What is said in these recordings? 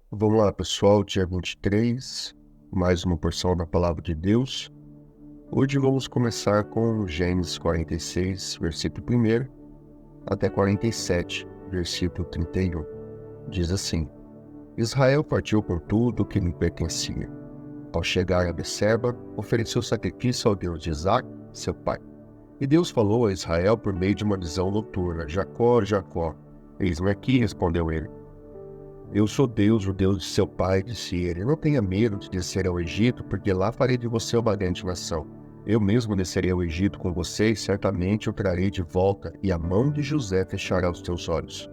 Vamos lá, pessoal, dia 23, mais uma porção da Palavra de Deus. Hoje vamos começar com Gênesis 46, versículo 1 até 47, versículo 31. Diz assim: Israel partiu com tudo o que lhe pertencia. Ao chegar a Beceba, ofereceu sacrifício ao Deus de Isaque, seu pai. E Deus falou a Israel por meio de uma visão noturna: Jacó, Jacó. Eis-me aqui, respondeu ele. Eu sou Deus, o Deus de seu pai, disse ele. Não tenha medo de descer ao Egito, porque lá farei de você uma grande nação. Eu mesmo descerei ao Egito com você e certamente o trarei de volta, e a mão de José fechará os teus olhos.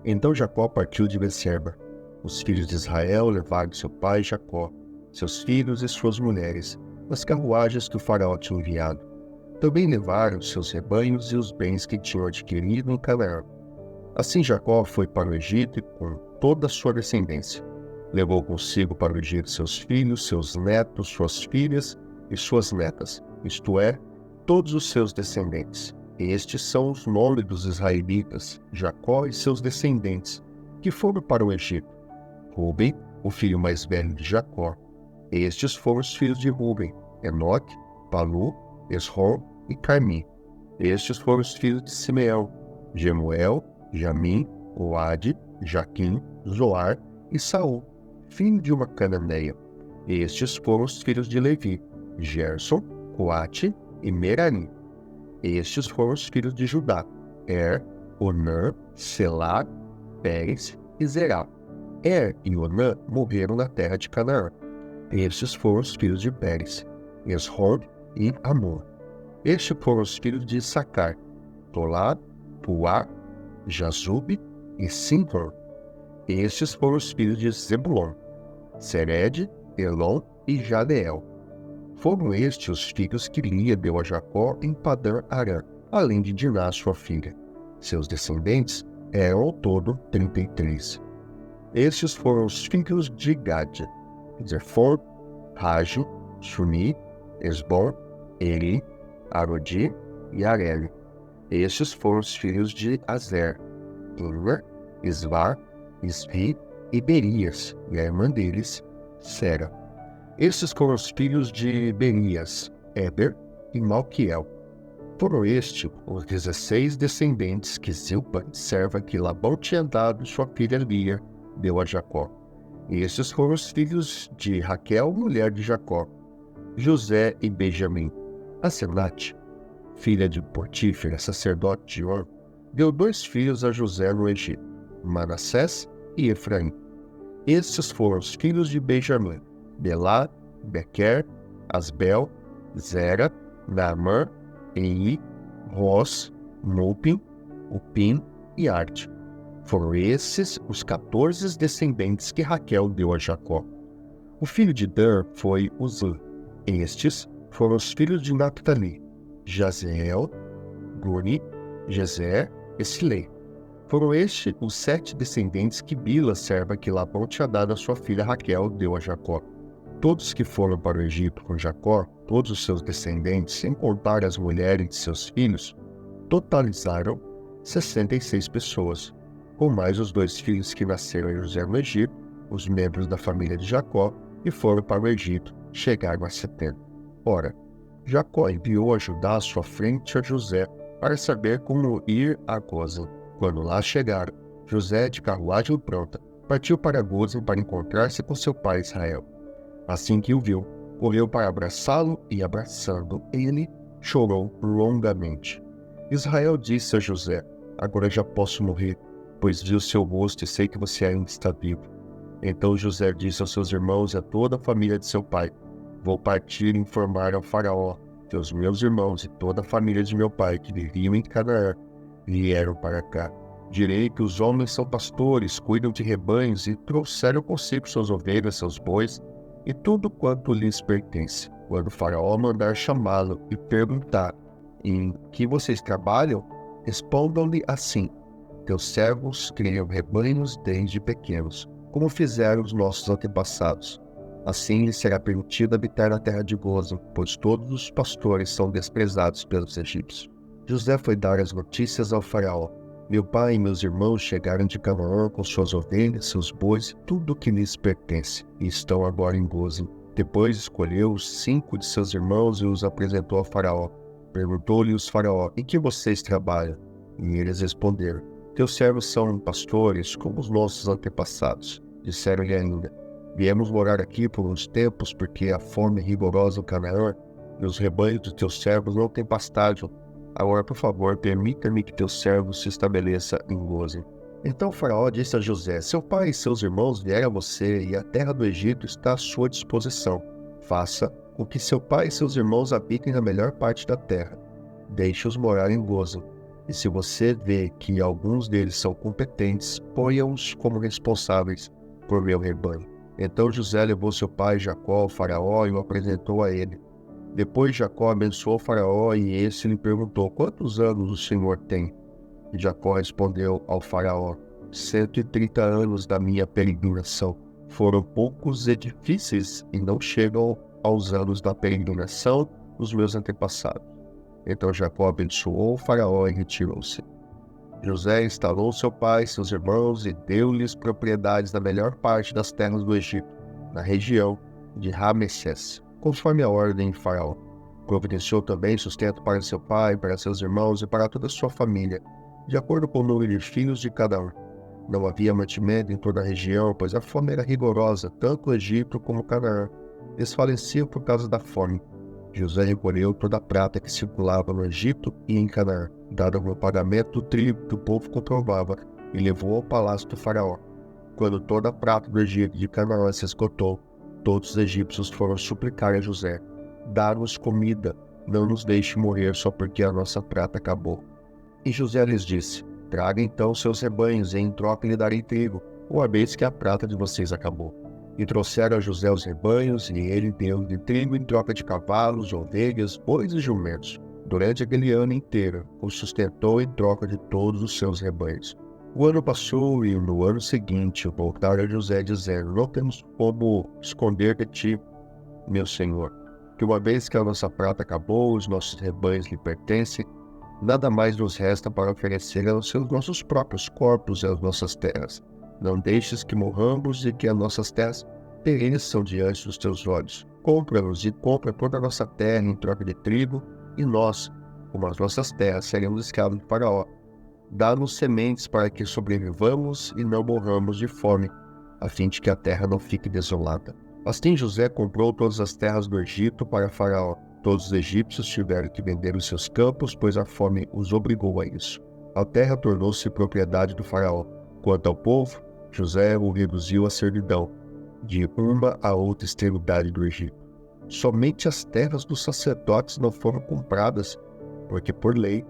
Então Jacó partiu de Beceba. Os filhos de Israel levaram seu pai Jacó, seus filhos e suas mulheres, nas carruagens que o faraó tinha enviado. Também levaram seus rebanhos e os bens que tinham adquirido em Canaã. Assim Jacó foi para o Egito com toda a sua descendência. Levou consigo para o Egito seus filhos, seus netos, suas filhas e suas netas, isto é, todos os seus descendentes. Estes são os nomes dos israelitas, Jacó e seus descendentes, que foram para o Egito. Ruben, o filho mais velho de Jacó. Estes foram os filhos de Ruben, Enoque, Palu, Esrom e Carmi. Estes foram os filhos de Simeão, Jemuel, Jamim, Oade, Jaquim, Zoar e Saul, filho de uma cananeia. Estes foram os filhos de Levi, Gerson, Coate e Merari. Estes foram os filhos de Judá, Onã, Selá, Pérez e Zerá. E Onã morreram na terra de Canaã. Estes foram os filhos de Pérez, Esrom e Amor. Estes foram os filhos de Issacar, Tolá, Puá, Jazube e Simron. Estes foram os filhos de Zebulon, Sered, Elon e Jadeel. Foram estes os filhos que Lia deu a Jacó em Padã-Arã, além de Diná, sua filha. Seus descendentes eram ao todo 33. Estes foram os filhos de Gade, Zefon, Rajo, Shuni, Esbom, Eri, Arodi e Areli. Estes foram os filhos de Azer, Immer, Isvar, Isvi e Berias, e a irmã deles, Sera. Estes foram os filhos de Berias, Eber e Malquiel. Foram estes os 16 descendentes que Zilpa, serva que Labão tinha dado sua filha Lia, deu a Jacó. Estes foram os filhos de Raquel, mulher de Jacó, José e Benjamim. Asenate, filha de Potífera, sacerdote de On, deu 2 filhos a José no Egito, Manassés e Efraim. Estes foram os filhos de Benjamim, Belá, Bequer, Asbel, Zera, Naamã, Eli, Ros, Mupim, Upim e Arte. Foram esses os 14 descendentes que Raquel deu a Jacó. O filho de Dan foi Uzã. Estes foram os filhos de Naphtali, Jazeel, Guni, Jezer e Silei. Foram estes os 7 descendentes que Bila, serva que Labão tinha dado a sua filha Raquel, deu a Jacó. Todos que foram para o Egito com Jacó, todos os seus descendentes, sem contar as mulheres de seus filhos, totalizaram 66 pessoas, com mais os 2 filhos que nasceram em José no Egito, os membros da família de Jacó, e foram para o Egito, chegaram a 70. Ora, Jacó enviou a Judá à sua frente a José para saber como ir a Gozem. Quando lá chegaram, José, de carruagem pronta, partiu para Gozem para encontrar-se com seu pai Israel. Assim que o viu, correu para abraçá-lo e, abraçando ele, chorou longamente. Israel disse a José: Agora já posso morrer, pois vi o seu rosto e sei que você ainda está vivo. Então José disse aos seus irmãos e a toda a família de seu pai: Vou partir e informar ao faraó que os meus irmãos e toda a família de meu pai que viviam em Canaã vieram para cá. Direi que os homens são pastores, cuidam de rebanhos e trouxeram consigo suas ovelhas, seus bois e tudo quanto lhes pertence. Quando o faraó mandar chamá-lo e perguntar: Em que vocês trabalham? Respondam-lhe assim: Teus servos criam rebanhos desde pequenos, como fizeram os nossos antepassados. Assim lhe será permitido habitar na terra de Gozem, pois todos os pastores são desprezados pelos egípcios. José foi dar as notícias ao faraó. Meu pai e meus irmãos chegaram de Canaã com suas ovelhas, seus bois e tudo o que lhes pertence, e estão agora em Gozem. Depois escolheu 5 de seus irmãos e os apresentou a Faraó. Perguntou-lhes Faraó: em que vocês trabalham? E eles responderam: teus servos são pastores, como os nossos antepassados. Disseram-lhe ainda: viemos morar aqui por uns tempos, porque a fome é rigorosa no Canaã, e os rebanhos dos teus servos não têm pastagem. Agora, por favor, permita-me que teus servos se estabeleça em Gozem. Então Faraó disse a José: seu pai e seus irmãos vieram a você, e a terra do Egito está à sua disposição. Faça com que seu pai e seus irmãos habitem na melhor parte da terra. Deixe-os morar em Gozem. E se você vê que alguns deles são competentes, ponha-os como responsáveis por meu rebanho. Então José levou seu pai Jacó ao Faraó e o apresentou a ele. Depois Jacó abençoou Faraó e esse lhe perguntou: quantos anos o senhor tem? E Jacó respondeu ao Faraó: 130 anos da minha peregrinação. Foram poucos e difíceis e não chegam aos anos da peregrinação dos meus antepassados. Então Jacó abençoou o Faraó e retirou-se. José instalou seu pai e seus irmãos e deu-lhes propriedades na melhor parte das terras do Egito, na região de Ramessés, conforme a ordem de Faraó. Providenciou também sustento para seu pai, para seus irmãos e para toda a sua família, de acordo com o número de filhos de cada um. Não havia mantimento em toda a região, pois a fome era rigorosa, tanto o Egito como o Canaã. Desfaleciam por causa da fome. José recolheu toda a prata que circulava no Egito e em Canaã, dado o pagamento do tributo que o povo comprovava, e levou ao palácio do faraó. Quando toda a prata do Egito e de Canaã se esgotou, todos os egípcios foram suplicar a José: dá-nos comida, não nos deixe morrer só porque a nossa prata acabou. E José lhes disse: traga então seus rebanhos, e em troca lhe darei trigo, uma vez que a prata de vocês acabou. E trouxeram a José os rebanhos, e ele deu-lhe trigo em troca de cavalos, ovelhas, bois e jumentos. Durante aquele ano inteiro, o sustentou em troca de todos os seus rebanhos. O ano passou, e no ano seguinte voltaram a José, dizendo: não temos como esconder de ti, meu senhor, que uma vez que a nossa prata acabou, os nossos rebanhos lhe pertencem, nada mais nos resta para oferecer aos nossos próprios corpos e às nossas terras. Não deixes que morramos e que as nossas terras pereçam diante dos teus olhos. Compra-nos e compra toda a nossa terra em troca de trigo, e nós, como as nossas terras, seremos escravos de Faraó. Dá-nos sementes para que sobrevivamos e não morramos de fome, a fim de que a terra não fique desolada. Assim José comprou todas as terras do Egito para Faraó. Todos os egípcios tiveram que vender os seus campos, pois a fome os obrigou a isso. A terra tornou-se propriedade do Faraó. Quanto ao povo, José o reduziu à servidão, de uma a outra extremidade do Egito. Somente as terras dos sacerdotes não foram compradas, porque por lei,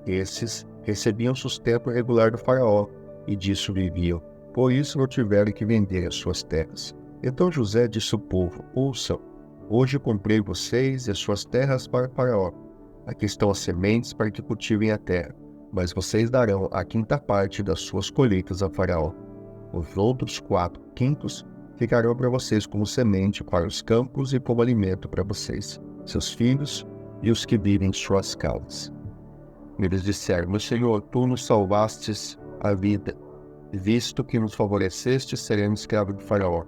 esses recebiam sustento regular do Faraó, e disso viviam. Por isso não tiveram que vender as suas terras. Então José disse ao povo: ouçam, hoje comprei vocês e as suas terras para Faraó. Aqui estão as sementes para que cultivem a terra, mas vocês darão a quinta parte das suas colheitas a Faraó. Os outros 4/5 ficarão para vocês como semente para os campos e como alimento para vocês, seus filhos e os que vivem em suas casas. Eles disseram: meu senhor, tu nos salvastes a vida, visto que nos favoreceste, seremos escravos de Faraó.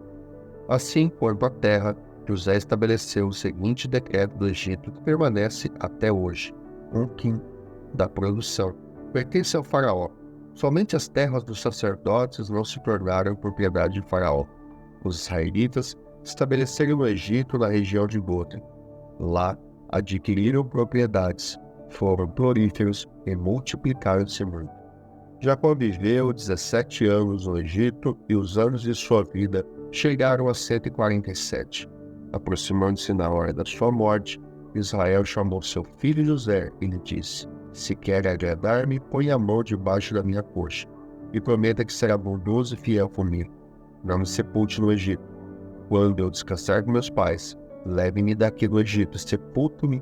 Assim, quanto à terra, José estabeleceu o seguinte decreto do Egito, que permanece até hoje: 1/5 da produção pertence ao Faraó. Somente as terras dos sacerdotes não se tornaram propriedade de Faraó. Os israelitas estabeleceram no Egito, na região de Gozem. Lá adquiriram propriedades, foram prolíferos e multiplicaram-se muito. Jacó viveu 17 anos no Egito, e os anos de sua vida chegaram a 147. Aproximando-se na hora da sua morte, Israel chamou seu filho José e lhe disse: se quer agradar-me, põe a mão debaixo da minha coxa, e prometa que será bondoso e fiel comigo. Não me sepulte no Egito. Quando eu descansar com meus pais, leve-me daqui do Egito e sepulte-me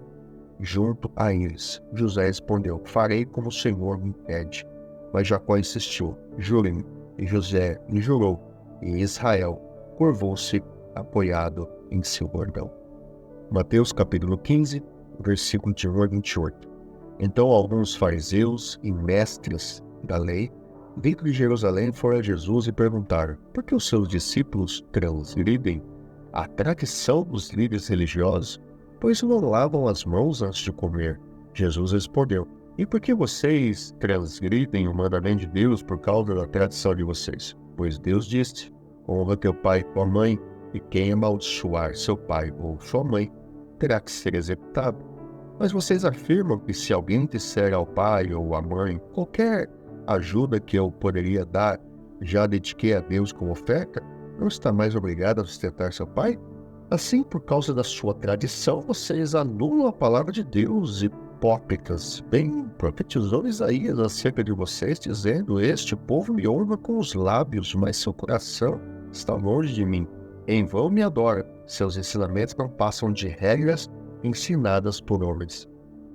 junto a eles. José respondeu: farei como o Senhor me pede. Mas Jacó insistiu: jure-me. E José lhe jurou, e Israel curvou-se apoiado em seu bordão. Mateus capítulo 15, versículo de 1 a 28. Então alguns fariseus e mestres da lei, vindo de Jerusalém, foram a Jesus e perguntaram: por que os seus discípulos transgridem a tradição dos líderes religiosos, pois não lavam as mãos antes de comer? Jesus respondeu: e por que vocês transgridem o mandamento de Deus por causa da tradição de vocês? Pois Deus disse: honra teu pai e tua mãe, e quem amaldiçoar seu pai ou sua mãe terá que ser executado. Mas vocês afirmam que se alguém disser ao pai ou à mãe: qualquer ajuda que eu poderia dar, já dediquei a Deus como oferta, não está mais obrigado a sustentar seu pai? Assim, por causa da sua tradição, vocês anulam a palavra de Deus, hipócritas. Bem, profetizou Isaías acerca de vocês, dizendo: este povo me honra com os lábios, mas seu coração está longe de mim. Em vão me adora. Seus ensinamentos não passam de regras ensinadas por homens.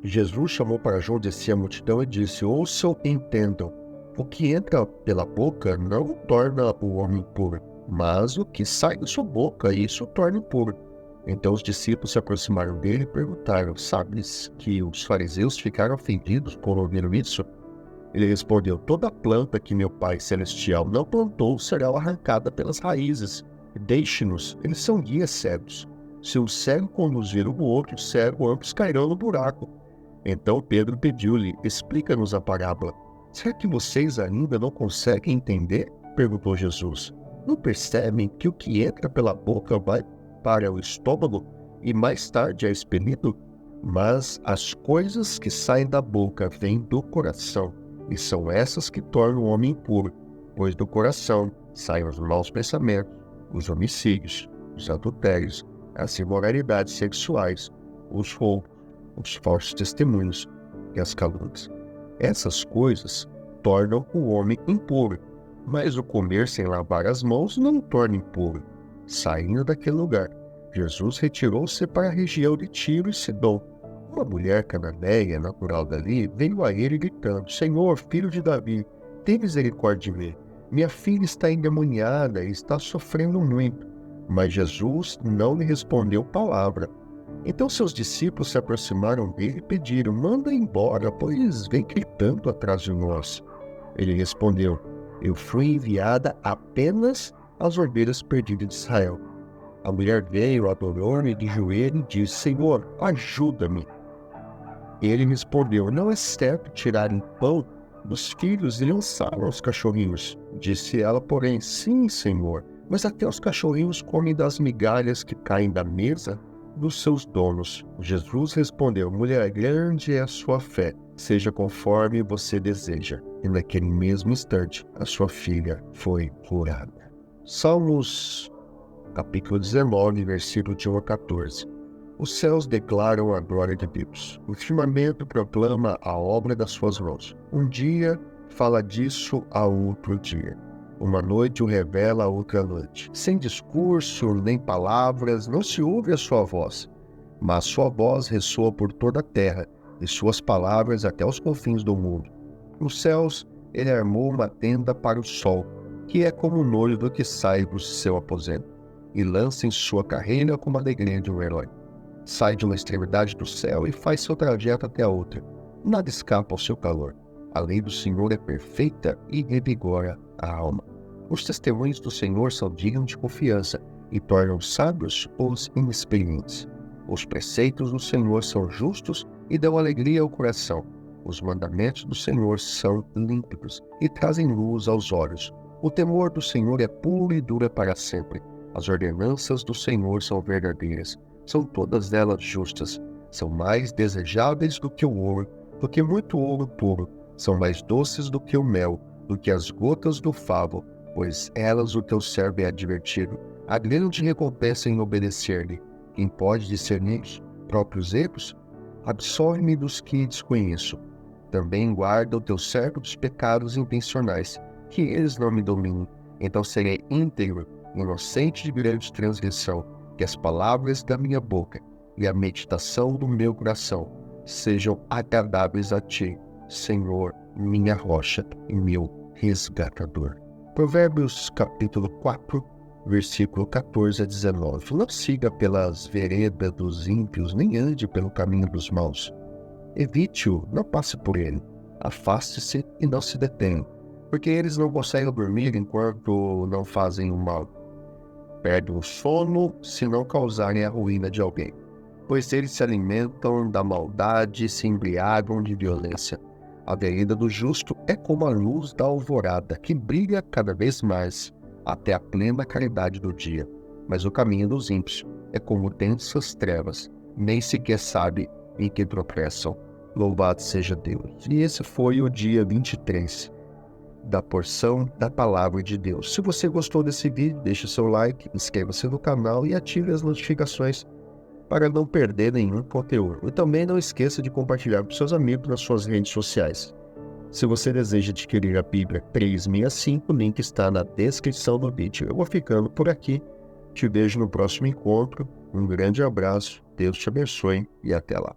Jesus chamou para junto de si a multidão e disse: ouçam e entendam. O que entra pela boca não torna o homem impuro, mas o que sai da sua boca, isso o torna impuro. Então os discípulos se aproximaram dele e perguntaram: sabes que os fariseus ficaram ofendidos por ouvir isso? Ele respondeu: toda planta que meu Pai Celestial não plantou será arrancada pelas raízes. Deixe-nos, eles são guias cegos. Se um cego conduzir o outro cego, ambos cairão no buraco. Então Pedro pediu-lhe: explica-nos a parábola. Será que vocês ainda não conseguem entender? Perguntou Jesus. Não percebem que o que entra pela boca vai para o estômago e mais tarde é expelido? Mas as coisas que saem da boca vêm do coração, e são essas que tornam o homem impuro, pois do coração saem os maus pensamentos, os homicídios, os adultérios, as imoralidades sexuais, os roubos, os falsos testemunhos e as calúnias. Essas coisas tornam o homem impuro, mas o comer sem lavar as mãos não o torna impuro. Saindo daquele lugar, Jesus retirou-se para a região de Tiro e Sidom. Uma mulher cananeia, natural dali, veio a ele gritando: Senhor, filho de Davi, tem misericórdia de mim. Minha filha está endemoniada e está sofrendo muito. Mas Jesus não lhe respondeu palavra. Então seus discípulos se aproximaram dele e pediram: manda embora, pois vem gritando atrás de nós. Ele respondeu: eu fui enviada apenas às ovelhas perdidas de Israel. A mulher veio, adorou-me de joelho e disse: Senhor, ajuda-me. Ele respondeu: não é certo tirarem pão dos filhos e lançar aos cachorrinhos. Disse ela, porém: sim, Senhor, mas até os cachorrinhos comem das migalhas que caem da mesa dos seus donos. Jesus respondeu: mulher, grande é a sua fé, seja conforme você deseja. E naquele mesmo instante, a sua filha foi curada. Salmos, capítulo 19, versículo de 1 a 14. Os céus declaram a glória de Deus. O firmamento proclama a obra das suas mãos. Um dia fala disso a outro dia. Uma noite o revela a outra noite. Sem discurso nem palavras, não se ouve a sua voz. Mas sua voz ressoa por toda a terra, e suas palavras até os confins do mundo. Nos céus ele armou uma tenda para o sol, que é como um noivo que sai do seu aposento, e lança em sua carreira como a alegria de um herói. Sai de uma extremidade do céu e faz seu trajeto até a outra. Nada escapa ao seu calor. A lei do Senhor é perfeita e revigora a alma. Os testemunhos do Senhor são dignos de confiança e tornam sábios os inexperientes. Os preceitos do Senhor são justos e dão alegria ao coração. Os mandamentos do Senhor são límpidos e trazem luz aos olhos. O temor do Senhor é puro e dura para sempre. As ordenanças do Senhor são verdadeiras. São todas elas justas. São mais desejáveis do que o ouro, do que muito ouro puro. São mais doces do que o mel, do que as gotas do favo, pois elas o teu servo é advertido. Há grande recompensa em obedecer-lhe. Quem pode discernir os próprios erros? Absolve-me dos que desconheço. Também guarda o teu servo dos pecados intencionais, que eles não me dominem. Então serei íntegro, inocente de grande transgressão. Que as palavras da minha boca e a meditação do meu coração sejam agradáveis a ti, Senhor, minha rocha e meu resgatador. Provérbios capítulo 4, versículo 14 a 19. Não siga pelas veredas dos ímpios, nem ande pelo caminho dos maus. Evite-o, não passe por ele. Afaste-se e não se detenha, porque eles não conseguem dormir enquanto não fazem o mal. Perdem o sono se não causarem a ruína de alguém, pois eles se alimentam da maldade e se embriagam de violência. A vereda do justo é como a luz da alvorada, que brilha cada vez mais, até a plena claridade do dia. Mas o caminho dos ímpios é como densas trevas, nem sequer sabe em que tropeçam. Louvado seja Deus. E esse foi o dia 23 da porção da Palavra de Deus. Se você gostou desse vídeo, deixe seu like, inscreva-se no canal e ative as notificações para não perder nenhum conteúdo. E também não esqueça de compartilhar com seus amigos nas suas redes sociais. Se você deseja adquirir a Bíblia 365, o link está na descrição do vídeo. Eu vou ficando por aqui. Te vejo no próximo encontro. Um grande abraço, Deus te abençoe e até lá.